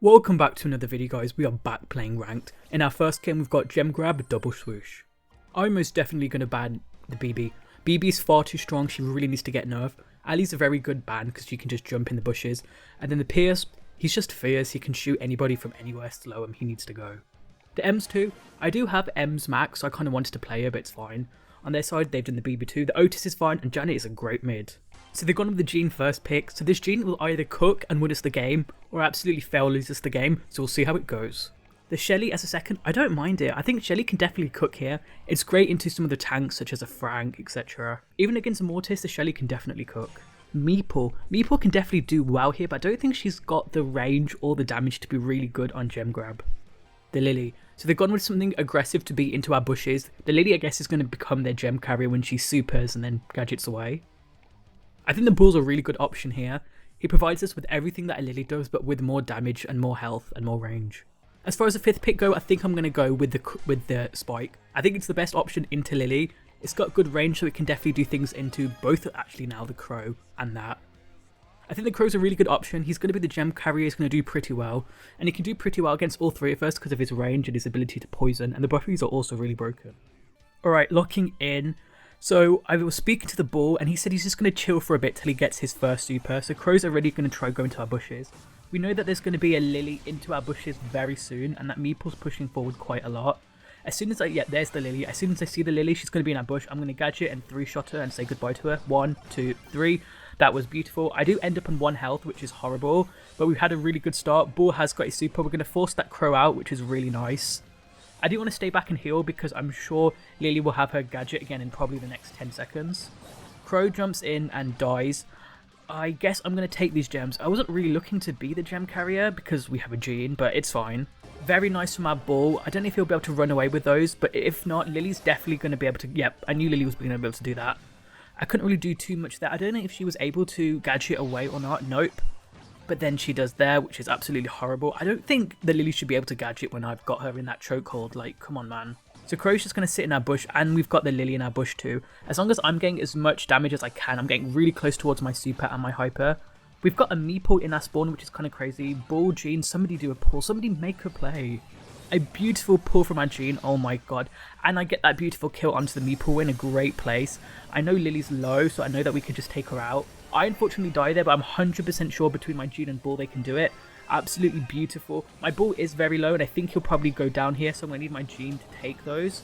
Welcome back to another video, guys. We are back playing Ranked. In our first game we've got Gem Grab, double Swoosh. I'm most definitely going to ban the BB. BB is far too strong, she really needs to get nerfed. Ali's a very good ban because she can just jump in the bushes. And then the Pierce, he's just fierce, he can shoot anybody from anywhere, slow him, he needs to go. The M's too, I do have M's max, so I kind of wanted to play her, but it's fine. On their side they've done the BB too, the Otis is fine, and Janet is a great mid. So they've gone with the Jean first pick, so this Jean will either cook and win us the game, or absolutely fail, lose us the game, so we'll see how it goes. The Shelly as a second, I don't mind it, I think Shelly can definitely cook here. It's great into some of the tanks such as a Frank, etc. Even against a Mortis, the Shelly can definitely cook. Meeple can definitely do well here, but I don't think she's got the range or the damage to be really good on Gem Grab. The Lily, so they've gone with something aggressive to be into our bushes. The Lily I guess is going to become their gem carrier when she supers and then gadgets away. I think the Bull's a really good option here. He provides us with everything that a Lily does, but with more damage and more health and more range. As far as the fifth pick go, I think I'm going to go with the Spike. I think it's the best option into Lily. It's got good range, so it can definitely do things into both, actually now, the Crow and that. I think the Crow's a really good option. He's going to be the gem carrier, he's going to do pretty well. And he can do pretty well against all three of us because of his range and his ability to poison. And the buffies are also really broken. Alright, locking in. So I was speaking to the Bull and he said he's just going to chill for a bit till he gets his first super. So Crow's already going to try going to our bushes. We know that there's going to be a Lily into our bushes very soon and that Meeple's pushing forward quite a lot. As soon as there's the Lily. As soon as I see the Lily, she's going to be in our bush. I'm going to gadget and 3-shot her and say goodbye to her. 1, 2, 3. That was beautiful. I do end up on 1 health, which is horrible. But we've had a really good start. Bull has got a super. We're going to force that Crow out, which is really nice. I do want to stay back and heal because I'm sure Lily will have her gadget again in probably the next 10 seconds. Crow jumps in and dies. I guess I'm going to take these gems. I wasn't really looking to be the gem carrier because we have a Jean, but it's fine. Very nice from our Bull. I don't know if he'll be able to run away with those, but if not, Lily's definitely going to be able to... Yep, I knew Lily was going to be able to do that. I couldn't really do too much there. I don't know if she was able to gadget away or not. Nope. But then she does there, which is absolutely horrible. I don't think the Lily should be able to gadget when I've got her in that chokehold. Like, come on, man. So Crow's just going to sit in our bush, and we've got the Lily in our bush too. As long as I'm getting as much damage as I can, I'm getting really close towards my super and my hyper. We've got a Meeple in our spawn, which is kind of crazy. Bull, Jean, somebody do a pull. Somebody make a play. A beautiful pull from our Jean, oh my god. And I get that beautiful kill onto the Meeple in a great place. I know Lily's low, so I know that we could just take her out. I unfortunately die there, but I'm 100% sure between my Jean and Bull they can do it. Absolutely beautiful. My Bull is very low, and I think he'll probably go down here, so I'm going to need my Jean to take those.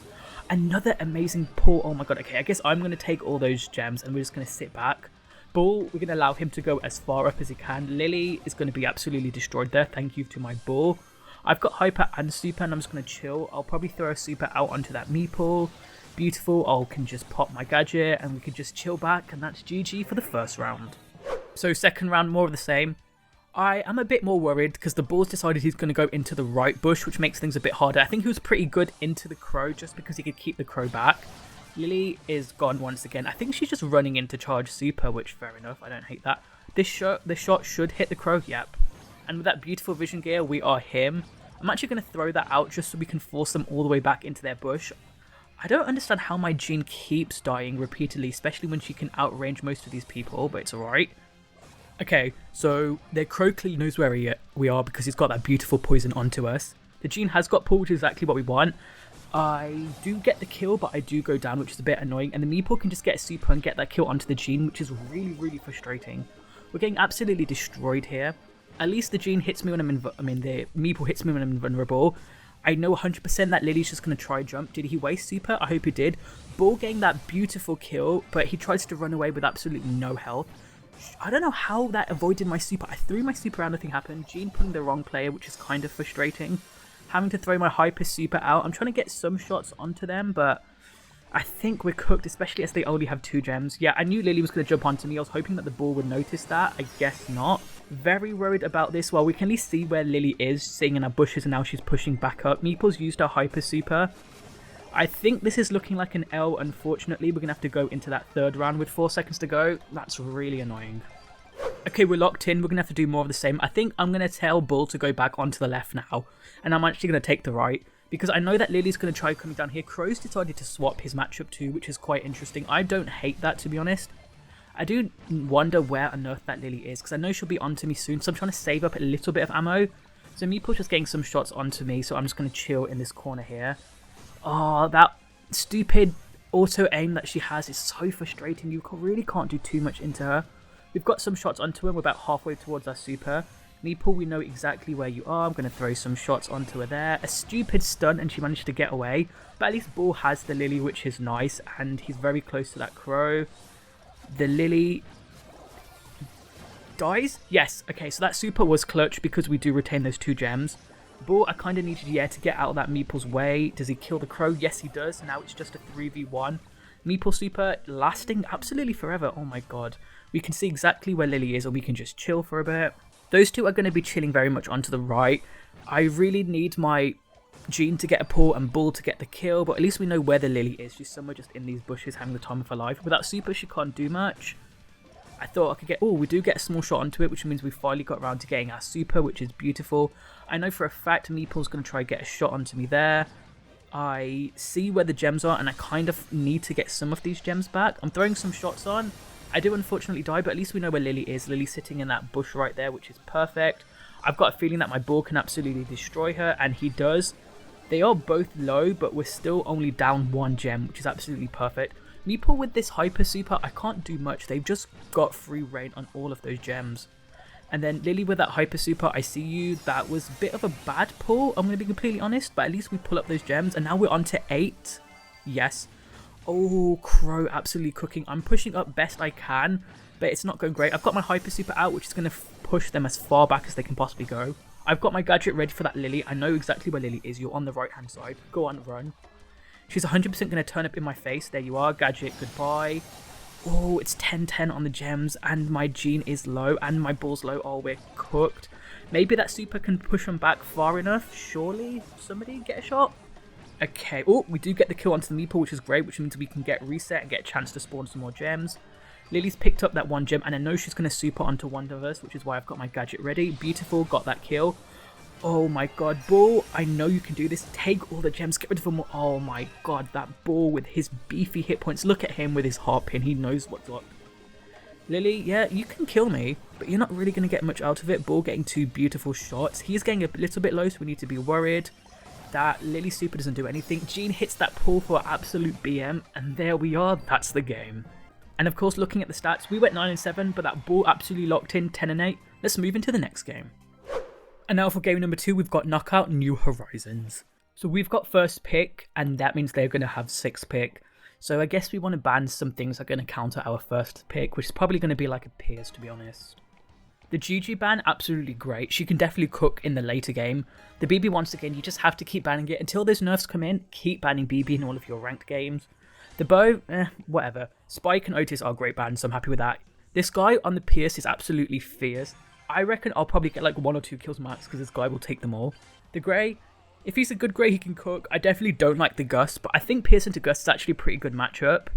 Another amazing pull, oh my god. Okay, I guess I'm going to take all those gems, and we're just going to sit back. Bull, we're going to allow him to go as far up as he can. Lily is going to be absolutely destroyed there. Thank you to my Bull. I've got hyper and super, and I'm just going to chill. I'll probably throw a super out onto that Meeple. Beautiful. I can just pop my gadget, and we can just chill back, and that's GG for the first round. So second round, more of the same. I am a bit more worried because the Bull's decided he's going to go into the right bush, which makes things a bit harder. I think he was pretty good into the Crow just because he could keep the Crow back. Lily is gone once again. I think she's just running in to charge super, which fair enough. I don't hate that. The shot should hit the Crow. Yep. And with that beautiful vision gear, we are him. I'm actually going to throw that out just so we can force them all the way back into their bush. I don't understand how my Jean keeps dying repeatedly, especially when she can outrange most of these people, but it's alright. Okay, so their Crow clearly knows where we are because he's got that beautiful poison onto us. The Jean has got pull, which is exactly what we want. I do get the kill, but I do go down, which is a bit annoying. And the Meeple can just get a super and get that kill onto the Jean, which is really, really frustrating. We're getting absolutely destroyed here. At least the Jean hits me when the Meeple hits me when I'm invulnerable. I know 100% that Lily's just going to try jump. Did he waste super? I hope he did. Bull getting that beautiful kill, but he tries to run away with absolutely no health. I don't know how that avoided my super. I threw my super out, nothing happened. Jean putting the wrong player, which is kind of frustrating. Having to throw my hyper super out. I'm trying to get some shots onto them, but I think we're cooked, especially as they only have 2 gems. Yeah, I knew Lily was going to jump onto me. I was hoping that the Bull would notice that. I guess not. Very worried about this. Well, we can at least see where Lily is, sitting in our bushes, and now she's pushing back up. Meeple's used her hyper super. I think this is looking like an L, unfortunately. We're going to have to go into that third round with 4 seconds to go. That's really annoying. Okay, we're locked in. We're going to have to do more of the same. I think I'm going to tell Bull to go back onto the left now. And I'm actually going to take the right. Because I know that Lily's going to try coming down here. Crow's decided to swap his matchup too, which is quite interesting. I don't hate that, to be honest. I do wonder where on earth that Lily is. Because I know she'll be onto me soon. So I'm trying to save up a little bit of ammo. So Meeple's just getting some shots onto me, so I'm just going to chill in this corner here. Oh, that stupid auto aim that she has is so frustrating. You really can't do too much into her. We've got some shots onto her. We're about halfway towards our super. Meeple, we know exactly where you are. I'm going to throw some shots onto her there. A stupid stun, and she managed to get away. But at least Bull has the Lily, which is nice, and he's very close to that Crow. The Lily dies? Yes. Okay, so that super was clutch because we do retain those 2 gems. Bull, I kind of needed, to get out of that Meeple's way. Does he kill the Crow? Yes, he does. Now it's just a 3v1. Meeple super lasting absolutely forever. Oh my god. We can see exactly where Lily is, or we can just chill for a bit. Those 2 are going to be chilling very much onto the right. I really need my Jean to get a pull and Bull to get the kill, but at least we know where the Lily is. She's somewhere just in these bushes having the time of her life. Without super, she can't do much. I thought I could get... Oh, we do get a small shot onto it, which means we finally got around to getting our super, which is beautiful. I know for a fact Meeple's going to try and get a shot onto me there. I see where the gems are, and I kind of need to get some of these gems back. I'm throwing some shots on. I do unfortunately die, but at least we know where Lily is. Lily's sitting in that bush right there, which is perfect. I've got a feeling that my Bull can absolutely destroy her, and he does. They are both low, but we're still only down 1 gem, which is absolutely perfect. Meeple with this hyper super, I can't do much. They've just got free reign on all of those gems. And then Lily with that hyper super, I see you. That was a bit of a bad pull, I'm going to be completely honest, but at least we pull up those gems, and now we're on to 8. Yes. Oh, Crow absolutely cooking. I'm pushing up best I can, but it's not going great. I've got my hyper super out, which is going to push them as far back as they can possibly go. I've got my gadget ready for that Lily. I know exactly where Lily is. You're on the right hand side. Go on, run. She's 100% going to turn up in my face. There you are. Gadget, goodbye. Oh, it's 10-10 on the gems, and my Jean is low, and my Bull's low. Oh, we're cooked. Maybe that super can push them back far enough. Surely somebody get a shot. Okay. Oh, we do get the kill onto the Meeple, which is great, which means we can get reset and get a chance to spawn some more gems. Lily's picked up that 1 gem, and I know she's going to super onto one of us, which is why I've got my gadget ready. Beautiful, got that kill. Oh my god, Bull, I know you can do this. Take all the gems, get rid of them all. Oh my god, that Bull with his beefy hit points. Look at him with his heart pin. He knows what's up. Lily, yeah, you can kill me, but you're not really going to get much out of it. Bull getting 2 beautiful shots. He's getting a little bit low, so we need to be worried. That Lily super doesn't do anything. Jean hits that pull for absolute BM, and there we are. That's the game. And of course, looking at the stats, we went 9-7, but that Bull absolutely locked in 10-8. Let's move into the next game. And now for game number 2, we've got Knockout New Horizons. So we've got first pick, and that means they're going to have 6th pick. So I guess we want to ban some things that are going to counter our first pick, which is probably going to be like a Pierce, to be honest. The GG ban, absolutely great. She can definitely cook in the later game. The BB, once again, you just have to keep banning it. Until those nerfs come in, keep banning BB in all of your ranked games. The bow, whatever. Spike and Otis are great bans, so I'm happy with that. This guy on the Pierce is absolutely fierce. I reckon I'll probably get like 1 or 2 kills max because this guy will take them all. The Grey, if he's a good Grey, he can cook. I definitely don't like the Gus, but I think Pierce into Gus is actually a pretty good matchup.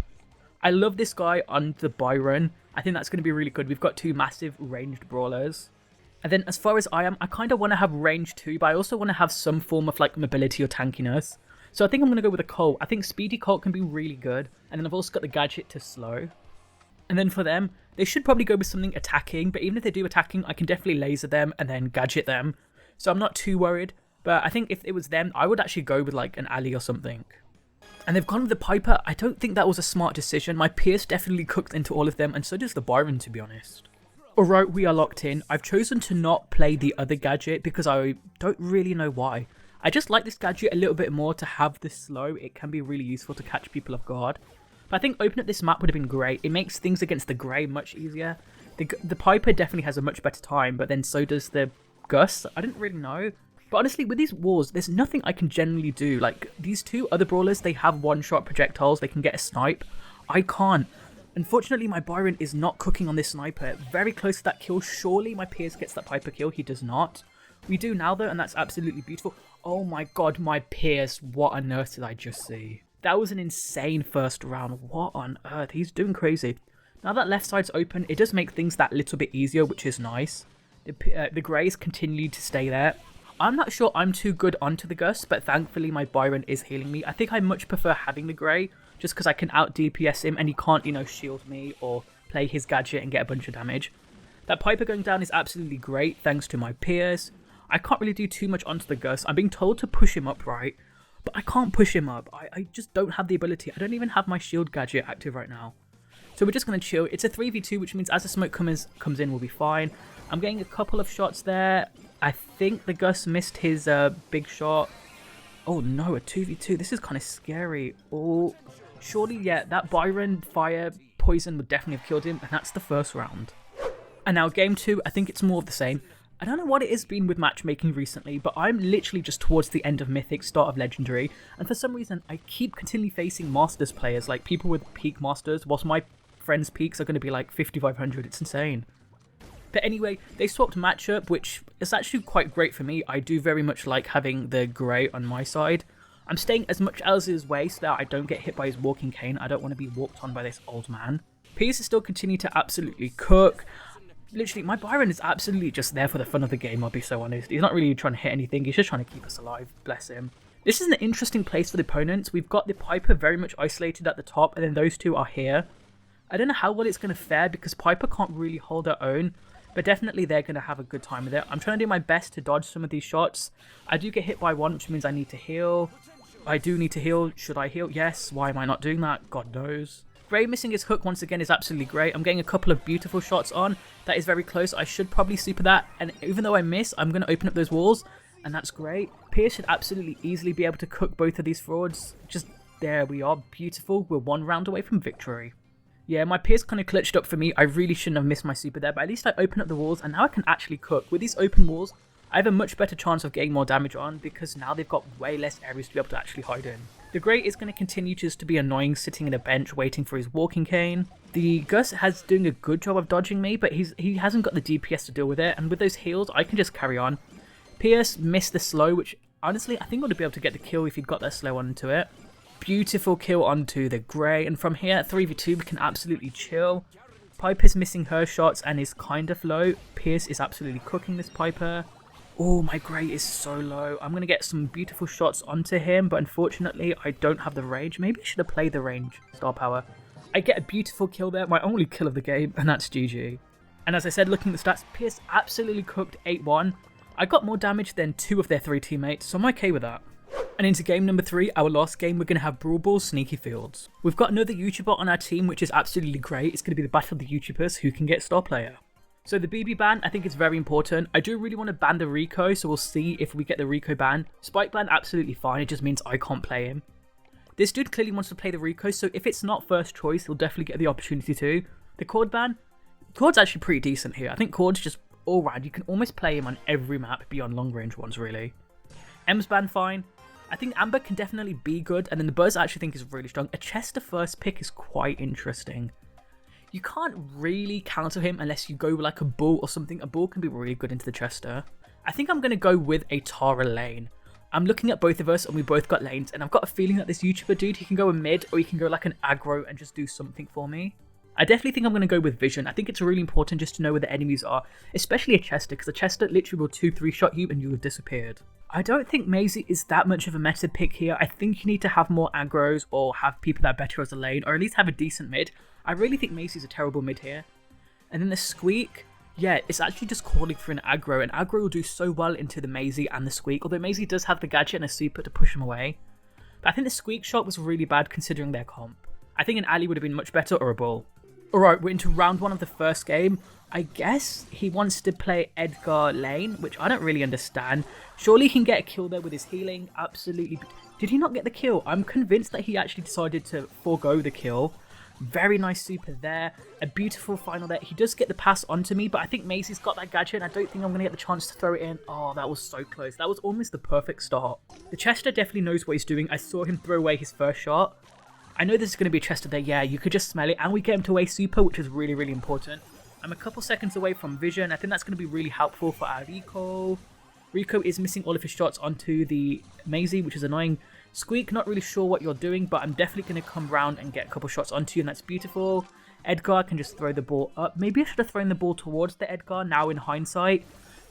I love this guy on the Byron. I think that's going to be really good. We've got 2 massive ranged brawlers. And then as far as I kind of want to have range too, but I also want to have some form of like mobility or tankiness. So I think I'm going to go with a Colt. I think Speedy Colt can be really good. And then I've also got the gadget to slow. And then for them, they should probably go with something attacking, but even if they do attacking, I can definitely laser them and then gadget them. So I'm not too worried, but I think if it was them, I would actually go with like an Ali or something. And they've gone with the Piper. I don't think that was a smart decision. My Pierce definitely cooked into all of them, and so does the Byron, to be honest. Alright, we are locked in. I've chosen to not play the other gadget because I don't really know why. I just like this gadget a little bit more to have this slow. It can be really useful to catch people off guard. But I think opening up this map would have been great. It makes things against the Grey much easier. The Piper definitely has a much better time, but then so does the Gus. I didn't really know. But honestly, with these wars, there's nothing I can generally do. Like, these 2 other brawlers, they have one-shot projectiles. They can get a snipe. I can't. Unfortunately, my Byron is not cooking on this sniper. Very close to that kill. Surely my Pierce gets that Piper kill. He does not. We do now, though, and that's absolutely beautiful. Oh my god, my Pierce. What on earth did I just see? That was an insane first round. What on earth? He's doing crazy. Now that left side's open, it does make things that little bit easier, which is nice. The Greys continue to stay there. I'm not sure I'm too good onto the Gus, but thankfully my Byron is healing me. I think I much prefer having the Grey, just because I can out DPS him and he can't, shield me or play his gadget and get a bunch of damage. That Piper going down is absolutely great, thanks to my Pierce. I can't really do too much onto the Gus. I'm being told to push him up, right? But I can't push him up. I just don't have the ability. I don't even have my shield gadget active right now. So we're just going to chill. It's a 3v2, which means as the smoke comes in, we'll be fine. I'm getting a couple of shots there. I think the Gus missed his big shot. Oh no, a 2v2. This is kind of scary. Oh, surely, yeah, that Byron fire poison would definitely have killed him. And that's the first round. And now game 2, I think it's more of the same. I don't know what it has been with matchmaking recently, but I'm literally just towards the end of Mythic, start of Legendary, and for some reason I keep continually facing Masters players, like people with peak Masters, whilst my friends' peaks are going to be like 5,500, it's insane. But anyway, they swapped matchup, which is actually quite great for me. I do very much like having the grey on my side. I'm staying as much out of his way so that I don't get hit by his walking cane. I don't want to be walked on by this old man. Pierce is still continuing to absolutely cook. Literally, my Byron is absolutely just there for the fun of the game, I'll be so honest. He's not really trying to hit anything, he's just trying to keep us alive, bless him. This is an interesting place for the opponents. We've got the Piper very much isolated at the top, and then those two are here. I don't know how well it's going to fare, because Piper can't really hold her own, but definitely they're going to have a good time with it. I'm trying to do my best to dodge some of these shots. I do get hit by one, which means I need to heal. I do need to heal. Should I heal? Yes. Why am I not doing that? God knows. Gray missing his hook once again is absolutely great. I'm getting a couple of beautiful shots on. That is very close. I should probably super that. And even though I miss, I'm going to open up those walls. And that's great. Pierce should absolutely easily be able to cook both of these frauds. Just there we are. Beautiful. We're 1 round away from victory. Yeah, my Pierce kind of clutched up for me. I really shouldn't have missed my super there. But at least I opened up the walls. And now I can actually cook. With these open walls, I have a much better chance of getting more damage on. Because now they've got way less areas to be able to actually hide in. The Grey is going to continue just to be annoying, sitting in a bench waiting for his walking cane. The Gus has doing a good job of dodging me, but he hasn't got the DPS to deal with it, and with those heals, I can just carry on. Pierce missed the slow, which honestly, I think I would be able to get the kill if he'd got that slow onto it. Beautiful kill onto the Grey, and from here, 3v2, we can absolutely chill. Piper's missing her shots and is kind of low. Pierce is absolutely cooking this Piper. Oh, my Grey is so low. I'm going to get some beautiful shots onto him, but unfortunately, I don't have the range. Maybe I should have played the range star power. I get a beautiful kill there, my only kill of the game, and that's GG. And as I said, looking at the stats, Pierce absolutely cooked 8-1. I got more damage than 2 of their 3 teammates, so I'm okay with that. And into game number 3, our last game, we're going to have Brawl Ball Sneaky Fields. We've got another YouTuber on our team, which is absolutely great. It's going to be the battle of the YouTubers who can get star player. So the BB ban, I think is very important. I do really want to ban the Rico, so we'll see if we get the Rico ban. Spike ban, absolutely fine. It just means I can't play him. This dude clearly wants to play the Rico, so if it's not first choice, he'll definitely get the opportunity to. The Cord ban, Cord's actually pretty decent here. I think Cord's just all round. You can almost play him on every map beyond long range ones, really. M's ban, fine. I think Amber can definitely be good, and then the Buzz I actually think is really strong. A Chester first pick is quite interesting. You can't really counter him unless you go like a Bull or something. A Bull can be really good into the Chester. I think I'm going to go with a Tara lane. I'm looking at both of us and we both got lanes, and I've got a feeling that this YouTuber dude, he can go a mid or he can go like an aggro and just do something for me. I definitely think I'm going to go with Vision. I think it's really important just to know where the enemies are, especially a Chester, because a Chester literally will 2-3 shot you and you have disappeared. I don't think Maisie is that much of a meta pick here. I think you need to have more aggros or have people that are better as a lane, or at least have a decent mid. I really think Maisie's a terrible mid here. And then the Squeak, yeah, it's actually just calling for an aggro, and aggro will do so well into the Maisie and the Squeak, although Maisie does have the gadget and a super to push him away. But I think the Squeak shot was really bad considering their comp. I think an Ali would have been much better, or a Bull. Alright, we're into round 1 of the first game. I guess he wants to play Edgar lane, which I don't really understand. Surely he can get a kill there with his healing, absolutely. Did he not get the kill? I'm convinced that he actually decided to forego the kill. Very nice super there. A beautiful final there. He does get the pass onto me, but I think Maisie's got that gadget, and I don't think I'm going to get the chance to throw it in. Oh, that was so close. That was almost the perfect start. The Chester definitely knows what he's doing. I saw him throw away his first shot. I know this is going to be a Chester there. Yeah, you could just smell it. And we get him to away super, which is really, really important. I'm a couple seconds away from Vision. I think that's going to be really helpful for our Rico. Rico is missing all of his shots onto the Maisie, which is annoying. Squeak, not really sure what you're doing, but I'm definitely going to come round and get a couple shots onto you, and that's beautiful. Edgar can just throw the ball up. Maybe I should have thrown the ball towards the Edgar now in hindsight.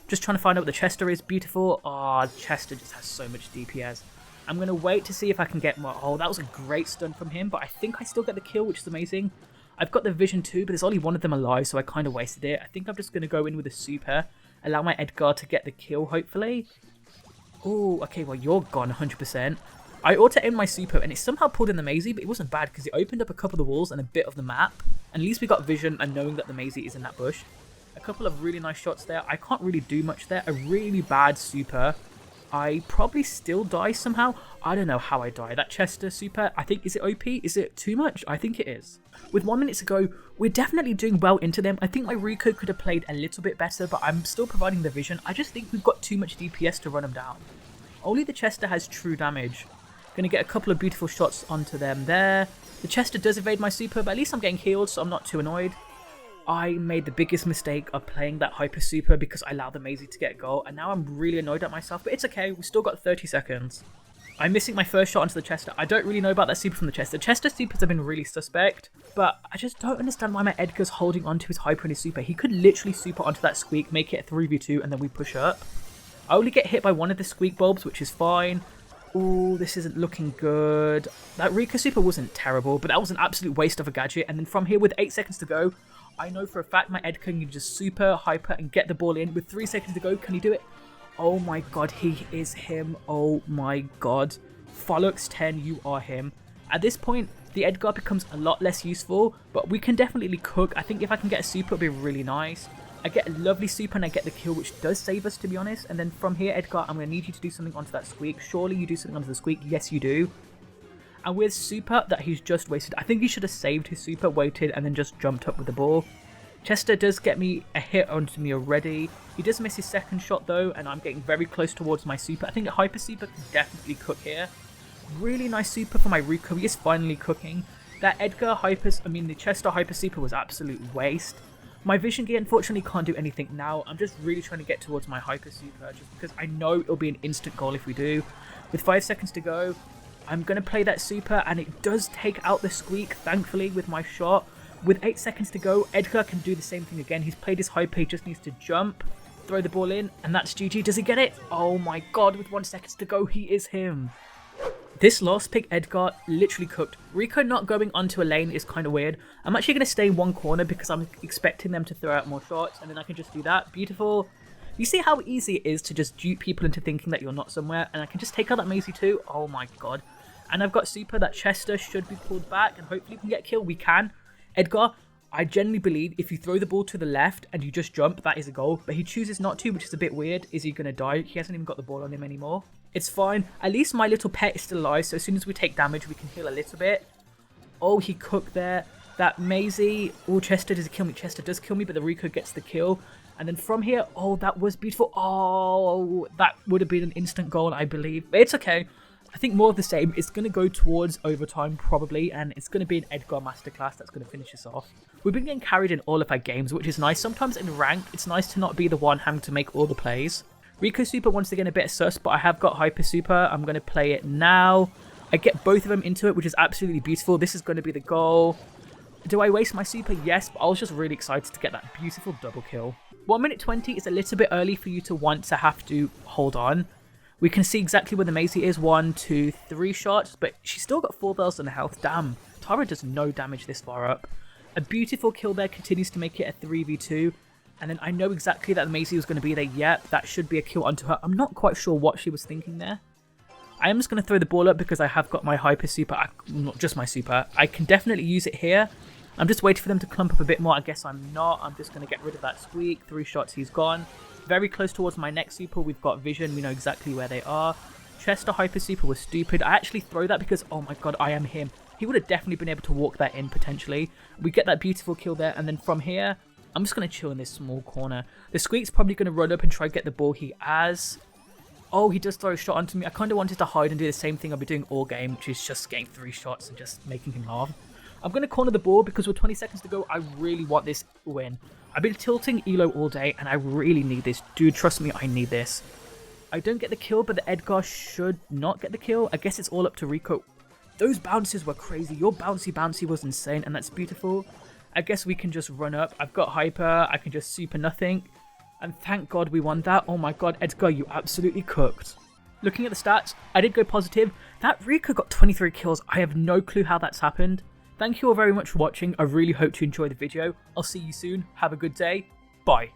Just trying to find out what the Chester is. Beautiful. Ah, Chester just has so much DPS. I'm going to wait to see if I can get more. Oh, that was a great stun from him, but I think I still get the kill, which is amazing. I've got the Vision too, but there's only one of them alive, so I kind of wasted it. I think I'm just going to go in with a super Allow my Edgar to get the kill, hopefully. Oh, okay, well, you're gone 100%. I auto-aimed my super, and it somehow pulled in the Maisie, but it wasn't bad because it opened up a couple of the walls and a bit of the map. And at least we got vision and knowing that the Maisie is in that bush. A couple of really nice shots there. I can't really do much there. A really bad super. I probably still die somehow. I don't know how I die. That Chester super, I think, is it OP? Is it too much? I think it is. With 1 minute to go, we're definitely doing well into them. I think my Rico could have played a little bit better, but I'm still providing the vision. I just think we've got too much DPS to run them down. Only the Chester has true damage. Going to get a couple of beautiful shots onto them there. The Chester does evade my super, but at least I'm getting healed, so I'm not too annoyed. I made the biggest mistake of playing that hyper super because I allowed the Maisie to get a goal, and now I'm really annoyed at myself, but it's okay, we've still got 30 seconds. I'm missing my first shot onto the Chester. I don't really know about that super from the Chester. Chester supers have been really suspect, but I just don't understand why my Edgar's holding onto his hyper and his super. He could literally super onto that squeak, make it a 3v2, and then we push up. I only get hit by one of the squeak bulbs, which is fine. Ooh, this isn't looking good. That Rico super wasn't terrible, but that was an absolute waste of a gadget. And then from here, with 8 seconds to go, I know for a fact my Edgar can just super, hyper, and get the ball in. With 3 seconds to go, can he do it? Oh my god, he is him. Oh my god. Follux 10, you are him. At this point, the Edgar becomes a lot less useful, but we can definitely cook. I think if I can get a super, it'll be really nice. I get a lovely super and I get the kill, which does save us, to be honest. And then from here, Edgar, I'm going to need you to do something onto that squeak. Surely you do something onto the squeak. Yes, you do. And with super that he's just wasted, I think he should have saved his super, waited, and then just jumped up with the ball. Chester does get me a hit onto me already. He does miss his second shot, though, and I'm getting very close towards my super. I think the hyper super can definitely cook here. Really nice super for my Rico. He is finally cooking. That Edgar the Chester hyper super was absolute waste. My vision gear unfortunately can't do anything now. I'm just really trying to get towards my hyper super just because I know it'll be an instant goal if we do. With 5 seconds to go, I'm going to play that super and it does take out the squeak, thankfully, with my shot. With 8 seconds to go, Edgar can do the same thing again. He's played his hyper, he just needs to jump, throw the ball in, and that's GG. Does he get it? Oh my god, with 1 second to go, he is him. This last pick, Edgar, literally cooked. Rico not going onto a lane is kind of weird. I'm actually going to stay in one corner because I'm expecting them to throw out more shots, and then I can just do that. Beautiful. You see how easy it is to just dupe people into thinking that you're not somewhere, and I can just take out that Maisie too. Oh my god. And I've got super. That Chester should be pulled back, and hopefully we can get a kill. We can. Edgar, I genuinely believe if you throw the ball to the left and you just jump, that is a goal. But he chooses not to, which is a bit weird. Is he going to die? He hasn't even got the ball on him anymore. It's fine. At least my little pet is still alive, so as soon as we take damage, we can heal a little bit. Oh, he cooked there. That Maisie. Oh, Chester, does it kill me? Chester does kill me, but the Rico gets the kill. And then from here, oh, that was beautiful. Oh, that would have been an instant goal, I believe. But it's okay. I think more of the same. It's going to go towards overtime, probably, and it's going to be an Edgar masterclass that's going to finish us off. We've been getting carried in all of our games, which is nice. Sometimes in ranked, it's nice to not be the one having to make all the plays. Rico super, once again, a bit sus, but I have got hyper super. I'm going to play it now. I get both of them into it, which is absolutely beautiful. This is going to be the goal. Do I waste my super? Yes, but I was just really excited to get that beautiful double kill. 1 minute 20 is a little bit early for you to want to have to hold on. We can see exactly where the Maisie is. 1, 2, 3 shots, but she's still got 4,000 health. Damn, Tara does no damage this far up. A beautiful kill there continues to make it a 3v2. And then I know exactly that the Maisie was going to be there. Yep, that should be a kill onto her. I'm not quite sure what she was thinking there. I am just going to throw the ball up because I have got my hyper super. Not just my super. I can definitely use it here. I'm just waiting for them to clump up a bit more. I guess I'm not. I'm just going to get rid of that squeak. 3 shots, he's gone. Very close towards my next super. We've got vision. We know exactly where they are. Chester hyper super was stupid. I actually throw that because, oh my god, I am him. He would have definitely been able to walk that in potentially. We get that beautiful kill there. And then from here, I'm just going to chill in this small corner. The squeak's probably going to run up and try to get the ball he has. Oh, he does throw a shot onto me. I kind of wanted to hide and do the same thing I've been doing all game, which is just getting 3 shots and just making him laugh. I'm going to corner the ball because with 20 seconds to go, I really want this win. I've been tilting Elo all day and I really need this. Dude, trust me, I need this. I don't get the kill, but the Edgar should not get the kill. I guess it's all up to Rico. Those bounces were crazy. Your bouncy was insane, and that's beautiful. I guess we can just run up. I've got hyper. I can just super nothing. And thank God we won that. Oh my god, Edgar, you absolutely cooked. Looking at the stats, I did go positive. That Rico got 23 kills. I have no clue how that's happened. Thank you all very much for watching. I really hope you enjoyed the video. I'll see you soon. Have a good day. Bye.